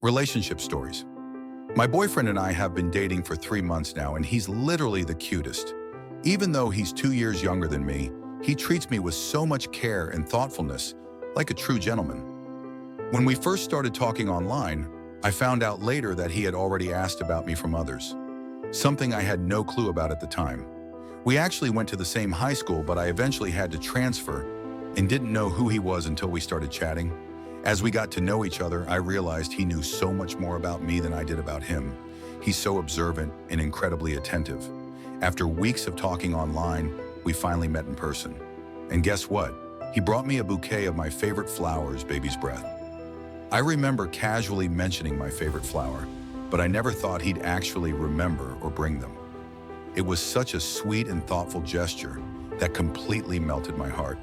Relationship stories. My boyfriend and I have been dating for 3 months now, and he's literally the cutest. Even though he's 2 years younger than me, he treats me with so much care and thoughtfulness, like a true gentleman. When we first started talking online, I found out later that he had already asked about me from others, something I had no clue about at the time. We actually went to the same high school, but I eventually had to transfer and didn't know who he was until we started chatting. As we got to know each other, I realized he knew so much more about me than I did about him. He's so observant and incredibly attentive. After weeks of talking online, we finally met in person. And guess what? He brought me a bouquet of my favorite flowers, baby's breath. I remember casually mentioning my favorite flower, but I never thought he'd actually remember or bring them. It was such a sweet and thoughtful gesture that completely melted my heart.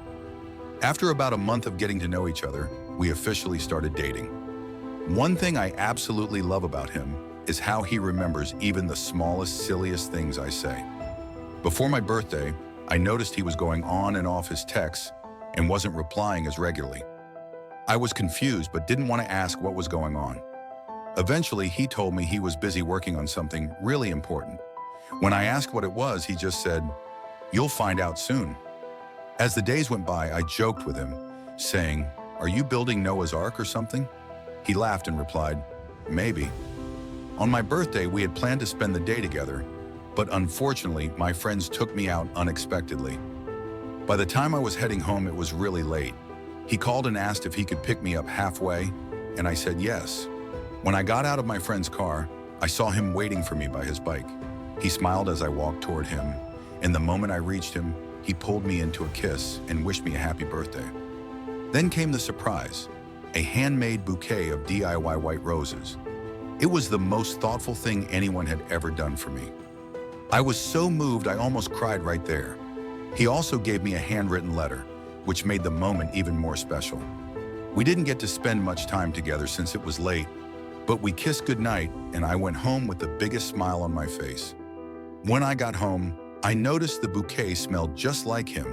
After about a month of getting to know each other, we officially started dating. One thing I absolutely love about him is how he remembers even the smallest, silliest things I say. Before my birthday, I noticed he was going on and off his texts and wasn't replying as regularly. I was confused but didn't want to ask what was going on. Eventually, he told me he was busy working on something really important. When I asked what it was, he just said, "You'll find out soon." As the days went by, I joked with him, saying, "Are you building Noah's Ark or something?" He laughed and replied, "Maybe." On my birthday, we had planned to spend the day together, but unfortunately, my friends took me out unexpectedly. By the time I was heading home, it was really late. He called and asked if he could pick me up halfway, and I said yes. When I got out of my friend's car, I saw him waiting for me by his bike. He smiled as I walked toward him, and the moment I reached him, he pulled me into a kiss and wished me a happy birthday. Then came the surprise, a handmade bouquet of DIY white roses. It was the most thoughtful thing anyone had ever done for me. I was so moved I almost cried right there. He also gave me a handwritten letter, which made the moment even more special. We didn't get to spend much time together since it was late, but we kissed goodnight and I went home with the biggest smile on my face. When I got home, I noticed the bouquet smelled just like him,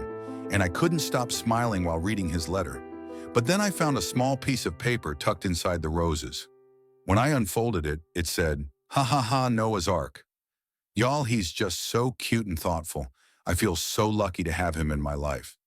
and I couldn't stop smiling while reading his letter. But then I found a small piece of paper tucked inside the roses. When I unfolded it, it said, "Ha ha ha, Noah's Ark." Y'all, he's just so cute and thoughtful. I feel so lucky to have him in my life.